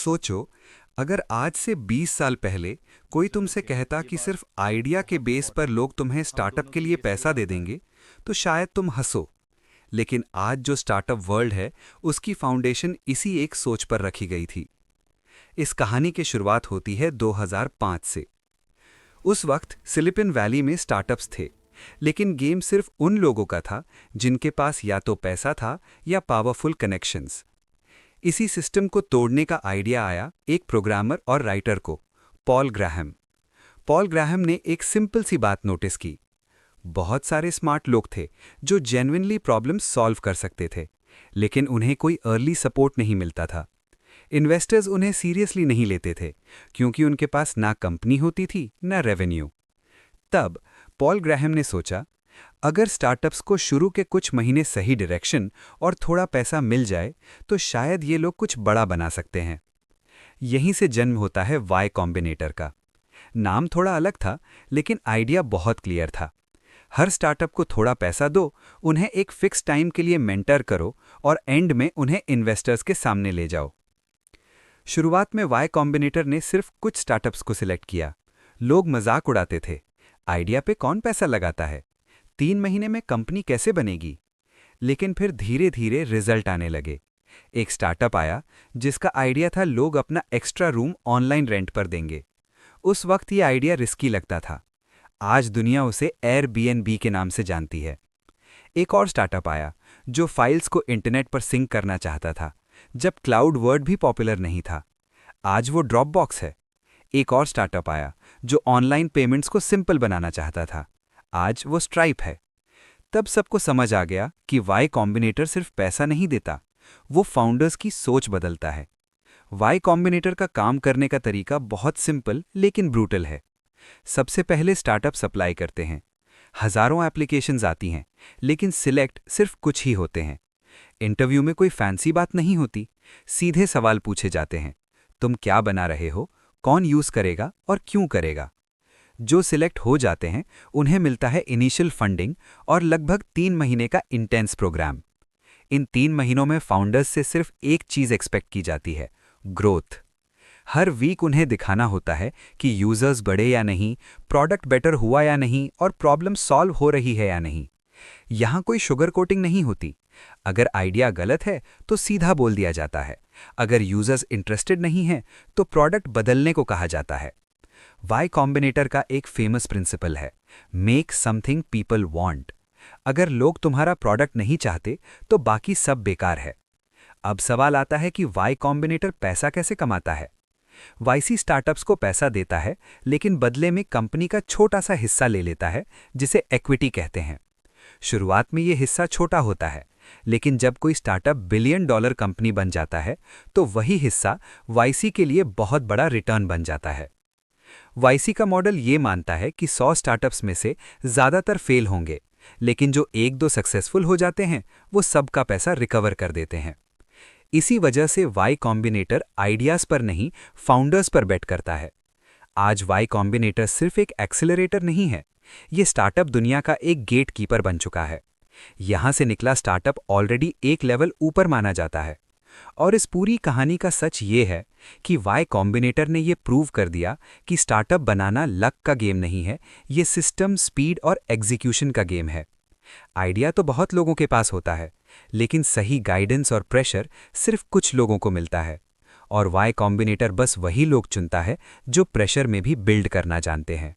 सोचो, अगर आज से 20 साल पहले कोई तुमसे कहता कि सिर्फ आइडिया के बेस पर लोग तुम्हें स्टार्टअप के लिए पैसा दे देंगे, तो शायद तुम हंसो। लेकिन आज जो स्टार्टअप वर्ल्ड है, उसकी फाउंडेशन इसी एक सोच पर रखी गई थी। इस कहानी की शुरुआत होती है 2005 से। उस वक्त सिलिकॉन वैली में स्टार्टअप्स थे, लेकिन गेम सिर्फ उन लोगों का था जिनके पास या तो पैसा था या पावरफुल कनेक्शंस। इसी सिस्टम को तोड़ने का आइडिया आया एक प्रोग्रामर और राइटर को, पॉल ग्राहम। पॉल ग्राहम ने एक सिंपल सी बात नोटिस की। बहुत सारे स्मार्ट लोग थे जो जेन्युइनली प्रॉब्लम सॉल्व कर सकते थे, लेकिन उन्हें कोई अर्ली सपोर्ट नहीं मिलता था। इन्वेस्टर्स उन्हें सीरियसली नहीं लेते थे, क्योंकि उनके पास ना कंपनी होती थी ना रेवेन्यू। तब पॉल ग्राहम ने सोचा, अगर स्टार्टअप्स को शुरू के कुछ महीने सही डायरेक्शन और थोड़ा पैसा मिल जाए तो शायद ये लोग कुछ बड़ा बना सकते हैं। यहीं से जन्म होता है वाई कॉम्बिनेटर का। नाम थोड़ा अलग था, लेकिन आइडिया बहुत क्लियर था। हर स्टार्टअप को थोड़ा पैसा दो, उन्हें एक फिक्स टाइम के लिए मेंटर करो और एंड में उन्हें इन्वेस्टर्स के सामने ले जाओ। शुरुआत में वाई कॉम्बिनेटर ने सिर्फ कुछ स्टार्टअप्स को सिलेक्ट किया। लोग मजाक उड़ाते थे, आइडिया पे कौन पैसा लगाता है, 3 महीने में कंपनी कैसे बनेगी। लेकिन फिर धीरे धीरे रिजल्ट आने लगे। एक स्टार्टअप आया जिसका आइडिया था लोग अपना एक्स्ट्रा रूम ऑनलाइन रेंट पर देंगे। उस वक्त ये आइडिया रिस्की लगता था। आज दुनिया उसे एयरबीएनबी के नाम से जानती है। एक और स्टार्टअप आया जो फाइल्स को इंटरनेट पर सिंक करना चाहता था, जब क्लाउड वर्ड भी पॉपुलर नहीं था। आज वो ड्रॉपबॉक्स है। एक और स्टार्टअप आया जो ऑनलाइन पेमेंट्स को सिंपल बनाना चाहता था। आज वो स्ट्राइप है। तब सबको समझ आ गया कि वाई कॉम्बिनेटर सिर्फ पैसा नहीं देता, वो फाउंडर्स की सोच बदलता है। वाई कॉम्बिनेटर का काम करने का तरीका बहुत सिंपल लेकिन ब्रूटल है। सबसे पहले स्टार्टअप सप्लाई करते हैं। हजारों एप्लीकेशंस आती हैं, लेकिन सिलेक्ट सिर्फ कुछ ही होते हैं। इंटरव्यू में कोई फैंसी बात नहीं होती, सीधे सवाल पूछे जाते हैं। तुम क्या बना रहे हो, कौन यूज करेगा और क्यों करेगा। जो सिलेक्ट हो जाते हैं उन्हें मिलता है इनिशियल फंडिंग और लगभग 3 महीने का इंटेंस प्रोग्राम। इन 3 महीनों में फाउंडर्स से सिर्फ एक चीज एक्सपेक्ट की जाती है, ग्रोथ। हर वीक उन्हें दिखाना होता है कि यूजर्स बढ़े या नहीं, प्रोडक्ट बेटर हुआ या नहीं और प्रॉब्लम सॉल्व हो रही है या नहीं। यहां कोई शुगर कोटिंग नहीं होती। अगर आइडिया गलत है तो सीधा बोल दिया जाता है। अगर यूजर्स इंटरेस्टेड नहीं हैं तो प्रोडक्ट बदलने को कहा जाता है। वाई कॉम्बिनेटर का एक फेमस प्रिंसिपल है, मेक समथिंग पीपल वांट। अगर लोग तुम्हारा प्रोडक्ट नहीं चाहते तो बाकी सब बेकार है। अब सवाल आता है कि वाई कॉम्बिनेटर पैसा कैसे कमाता है। वाईसी स्टार्टअप्स को पैसा देता है, लेकिन बदले में कंपनी का छोटा सा हिस्सा ले लेता है, जिसे इक्विटी कहते हैं। शुरुआत में यह हिस्सा छोटा होता है, लेकिन जब कोई स्टार्टअप बिलियन डॉलर कंपनी बन जाता है तो वही हिस्सा वाईसी के लिए बहुत बड़ा रिटर्न बन जाता है। वाईसी का मॉडल ये मानता है कि 100 स्टार्टअप्स में से ज़्यादातर फेल होंगे, लेकिन जो 1-2 सक्सेसफुल हो जाते हैं वो सबका पैसा रिकवर कर देते हैं। इसी वजह से वाई कॉम्बिनेटर आइडियाज़ पर नहीं, फाउंडर्स पर बेट करता है। आज वाई कॉम्बिनेटर सिर्फ एक एक्सेलरेटर नहीं है, ये स्टार्टअप दुनिया का एक गेट कीपर बन चुका है। यहां से निकला स्टार्टअप ऑलरेडी एक लेवल ऊपर माना जाता है। और इस पूरी कहानी का सच ये है कि वाई कॉम्बिनेटर ने ये प्रूव कर दिया कि स्टार्टअप बनाना लक का गेम नहीं है, ये सिस्टम, स्पीड और एग्जीक्यूशन का गेम है। आइडिया तो बहुत लोगों के पास होता है, लेकिन सही गाइडेंस और प्रेशर सिर्फ कुछ लोगों को मिलता है। और वाई कॉम्बिनेटर बस वही लोग चुनता है जो प्रेशर में भी बिल्ड करना जानते हैं।